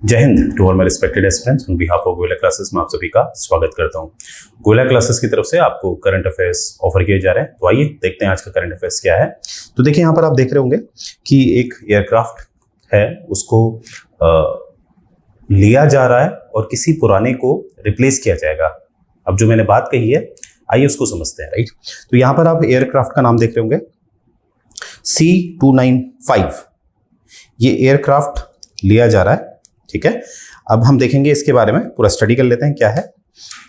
जय Hind to all my respected students, on behalf of Goyla classes में आप सभी का स्वागत करता हूं। गोयला क्लासेस की तरफ से आपको करंट अफेयर्स ऑफर किए जा रहे हैं। तो आइए देखते हैं आज का करंट अफेयर्स क्या है। तो देखिए यहाँ पर आप देख रहे होंगे कि एक एयरक्राफ्ट है, उसको लिया जा रहा है और किसी पुराने को रिप्लेस किया जाएगा। अब जो मैंने बात कही है, आइए उसको समझते हैं। राइट, तो यहाँ पर आप एयरक्राफ्ट का नाम देख रहे होंगे C295। ये एयरक्राफ्ट लिया जा रहा है, ठीक है। अब हम देखेंगे इसके बारे में, पूरा स्टडी कर लेते हैं क्या है।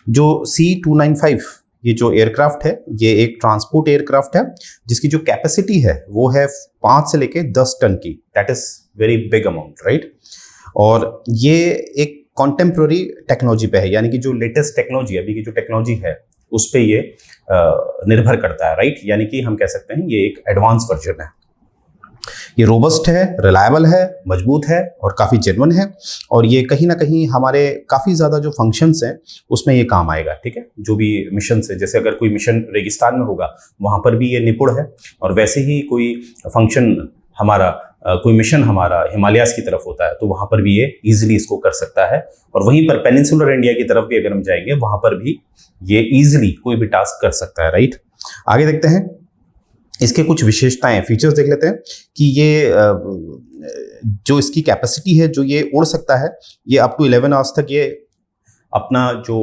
जो C295 ये जो एयरक्राफ्ट है, ये एक ट्रांसपोर्ट एयरक्राफ्ट है जिसकी जो कैपेसिटी है वो है 5 से लेके 10 टन की। That is very big amount, right. और ये एक कॉन्टेम्प्रोरी टेक्नोलॉजी पे है, यानी कि जो लेटेस्ट टेक्नोलॉजी अभी की जो टेक्नोलॉजी है उस पर ये निर्भर करता है, राइट। यानी कि हम कह सकते हैं ये एक एडवांस वर्जन है। ये रोबस्ट है, रिलायबल है, मजबूत है और काफ़ी जेन्युइन है। और ये कहीं ना कहीं हमारे काफ़ी ज़्यादा जो फंक्शंस हैं उसमें ये काम आएगा, ठीक है। जो भी मिशन है, जैसे अगर कोई मिशन रेगिस्तान में होगा वहाँ पर भी ये निपुण है, और वैसे ही कोई फंक्शन हमारा कोई मिशन हमारा हिमालयास की तरफ होता है तो वहाँ पर भी ये ईजिली इसको कर सकता है। और वहीं पर पेनिनसुलर इंडिया की तरफ भी अगर हम जाएंगे वहाँ पर भी ये ईजिली कोई भी टास्क कर सकता है, राइट। आगे देखते हैं इसके कुछ विशेषताएं, फीचर्स देख लेते हैं कि ये जो इसकी कैपेसिटी है, जो ये उड़ सकता है, ये अप टू 11 आवर्स तक ये अपना जो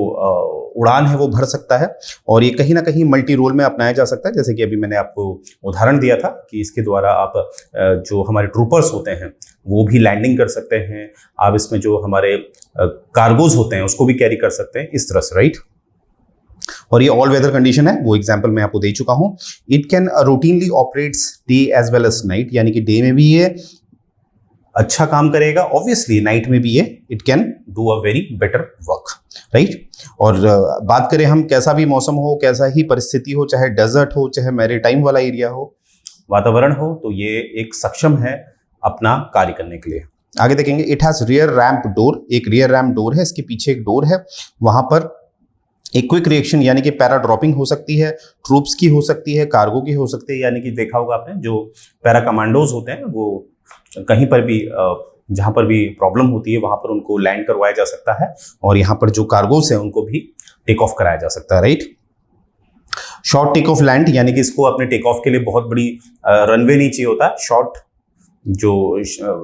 उड़ान है वो भर सकता है। और ये कहीं ना कहीं मल्टी रोल में अपनाया जा सकता है, जैसे कि अभी मैंने आपको उदाहरण दिया था कि इसके द्वारा आप जो हमारे ट्रूपर्स होते हैं वो भी लैंडिंग कर सकते हैं। आप इसमें जो हमारे कार्गोज होते हैं उसको भी कैरी कर सकते हैं, इस तरह से, राइट। और ये ऑल वेदर कंडीशन है, वो एग्जांपल मैं आपको दे चुका हूं। It can routinely operates day as well as night, यानी कि डे में भी ये अच्छा काम करेगा, ऑब्वियसली नाइट में भी ये it can do a very better work, right. और बात करें हम, कैसा भी मौसम हो, कैसा ही परिस्थिति हो, चाहे डेजर्ट हो, चाहे मैरीटाइम वाला एरिया हो, वातावरण हो, तो ये एक सक्षम है अपना कार्य करने के लिए। आगे देखेंगे, it has rear ramp door. एक रियर रैम्प डोर है, इसके पीछे एक डोर है, वहां पर एक क्विक रिएक्शन यानी कि पैरा ड्रॉपिंग हो सकती है, ट्रूप्स की हो सकती है, कार्गो की हो सकती है। यानी कि देखा होगा आपने, जो पैरा कमांडोज होते हैं वो कहीं पर भी जहां पर भी प्रॉब्लम होती है वहां पर उनको लैंड करवाया जा सकता है, और यहाँ पर जो कार्गोस हैं उनको भी टेक ऑफ कराया जा सकता है, right. Short take off land, यानी कि इसको अपने टेक ऑफ के लिए बहुत बड़ी रनवे नहीं चाहिए होता है। शॉर्ट जो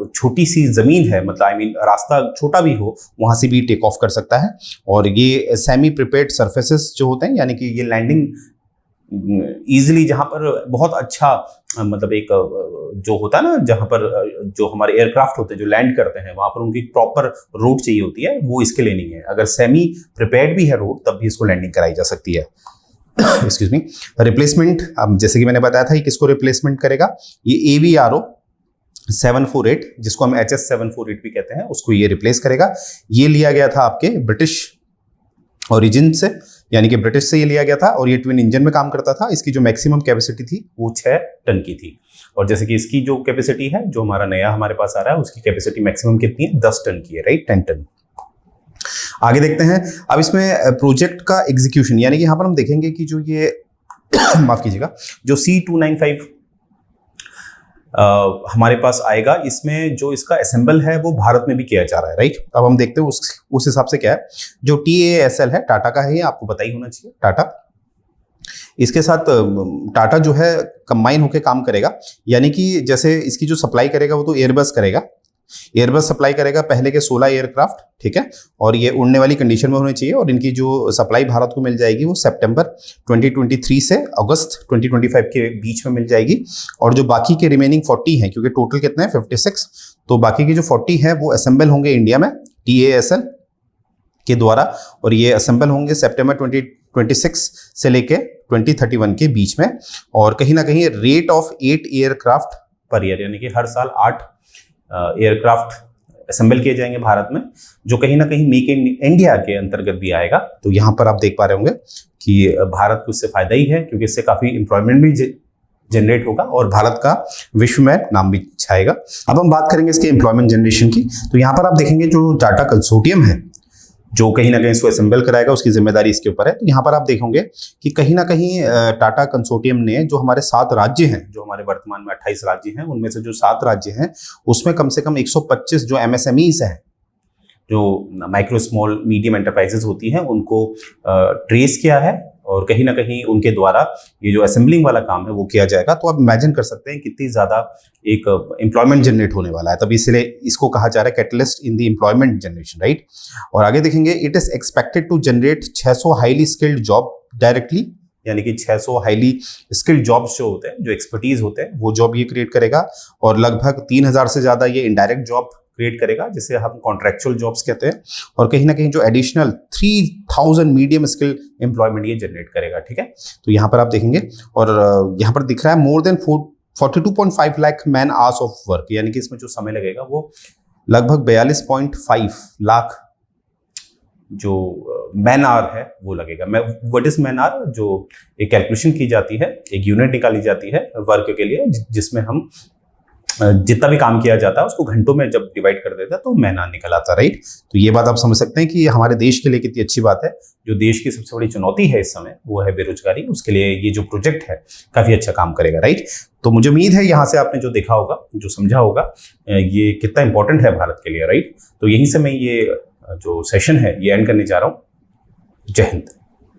छोटी सी जमीन है, मतलब रास्ता छोटा भी हो, वहां से भी टेक ऑफ कर सकता है। और ये सेमी प्रिपेयर्ड सरफेसेस जो होते हैं, यानी कि ये लैंडिंग इजीली, जहां पर बहुत अच्छा मतलब एक जो होता है ना, जहां पर जो हमारे एयरक्राफ्ट होते हैं जो लैंड करते हैं वहां पर उनकी प्रॉपर रोड चाहिए होती है, वो इसके लिए नहीं है। अगर सेमी प्रिपेयर्ड भी है रोड तब भी इसको लैंडिंग कराई जा सकती है। Excuse me. रिप्लेसमेंट, अब जैसे कि मैंने बताया था, ये किसको रिप्लेसमेंट करेगा, ये AVRO 748, जिसको हम HS 748 भी कहते हैं, उसको ये रिप्लेस करेगा। ये लिया गया था आपके ब्रिटिश ओरिजिन से, यानी कि ब्रिटिश से ये लिया गया था, और ये ट्विन इंजन में काम करता था। इसकी जो मैक्सिमम कैपेसिटी थी वो 6 टन की थी। और जैसे कि इसकी जो कैपेसिटी है, जो हमारा नया हमारे पास आ रहा है, उसकी कैपेसिटी मैक्सिमम कितनी है, 10 टन की है, राइट, 10 टन। आगे देखते हैं अब इसमें प्रोजेक्ट का एग्जीक्यूशन, यानी कि यहाँ पर हम देखेंगे कि जो ये माफ कीजिएगा, जो C295 हमारे पास आएगा, इसमें जो इसका असेंबल है वो भारत में भी किया जा रहा है, राइट। अब हम देखते हैं उस हिसाब से क्या है। जो TASL है, टाटा का है, ये आपको पता ही होना चाहिए, टाटा। इसके साथ टाटा जो है कंबाइन होकर काम करेगा, यानी कि जैसे इसकी जो सप्लाई करेगा वो तो एयरबस करेगा। एयरबस सप्लाई करेगा पहले के 16 एयरक्राफ्ट, ठीक है। और ये उड़ने वाली कंडीशन में होने चाहिए, और इनकी जो सप्लाई भारत को मिल जाएगी वो सितंबर 2023 से अगस्त 2025 के बीच में मिल जाएगी। और जो बाकी के रिमेनिंग 40 हैं, क्योंकि टोटल कितने हैं 56, तो बाकी के जो 40 हैं वो असेंबल होंगे इंडिया में TASL के द्वारा, और ये असेंबल होंगे सितंबर 2026 से लेके 2031 के बीच में। और कहीं ना कहीं rate of 8 aircraft per year, यानी कि हर साल 8 एयरक्राफ्ट असेंबल किए जाएंगे भारत में, जो कहीं ना कहीं मेक इन इंडिया के अंतर्गत भी आएगा। तो यहाँ पर आप देख पा रहे होंगे कि भारत को इससे फायदा ही है, क्योंकि इससे काफी एम्प्लॉयमेंट भी जनरेट होगा और भारत का विश्व में नाम भी छाएगा। अब हम बात करेंगे इसके एम्प्लॉयमेंट जनरेशन की। तो यहाँ पर आप देखेंगे जो टाटा कंसोर्टियम है जो कहीं ना कहीं इसको असेंबल कराएगा, उसकी जिम्मेदारी इसके ऊपर है। तो यहाँ पर आप देखोगे कि कहीं ना कहीं टाटा कंसोर्टियम ने जो हमारे 7 राज्य हैं, जो हमारे वर्तमान में 28 राज्य हैं, उनमें से जो 7 राज्य हैं उसमें कम से कम 125 जो MSMEs हैं जो माइक्रो स्मॉल मीडियम एंटरप्राइजेस होती हैं उनको ट्रेस किया है और कहीं ना कहीं उनके द्वारा ये जो असेंबलिंग वाला काम है वो किया जाएगा। तो आप इमेजिन कर सकते हैं कितनी ज़्यादा एक एम्प्लॉयमेंट जनरेट होने वाला है, तब इसलिए इसको कहा जा रहा है catalyst in the employment generation, right. और आगे देखेंगे, it is expected to generate 600 highly skilled job directly, यानी कि 600 हाईली स्किल्ड जॉब्स जो होते हैं, जो एक्सपर्टीज होते हैं, वो जॉब ये क्रिएट करेगा। और लगभग 3000 से ज़्यादा ये इनडायरेक्ट जॉब क्रिएट करेगा, जिसे हम कॉन्ट्रैक्चुअल जॉब्स कहते हैं। और कहीं ना कहीं जो एडिशनल 3000 मीडियम स्किल एम्प्लॉयमेंट ये जनरेट करेगा, ठीक है। तो यहाँ पर आप देखेंगे और यहाँ पर दिख रहा है more than 42.5 lakh man hours of work, यानी कि इसमें जो समय लगेगा वो लगभग 42.5 लाख जो मैन आवर है वो लगेगा। व्हाट इज मैन आवर, जो एक कैलकुलेशन की जाती है, एक यूनिट निकाली जाती है वर्क के लिए, जिसमें हम जितना भी काम किया जाता है उसको घंटों में जब डिवाइड कर देता है तो मैन आवर निकल आता है, राइट। तो ये बात आप समझ सकते हैं कि हमारे देश के लिए कितनी अच्छी बात है। जो देश की सबसे बड़ी चुनौती है इस समय वो है बेरोजगारी, उसके लिए ये जो प्रोजेक्ट है काफी अच्छा काम करेगा, राइट। तो मुझे उम्मीद है यहाँ से आपने जो देखा होगा, जो समझा होगा, ये कितना इंपॉर्टेंट है भारत के लिए, राइट। तो यहीं से मैं ये जो सेशन है ये एंड करने जा रहा हूँ। जय हिंद।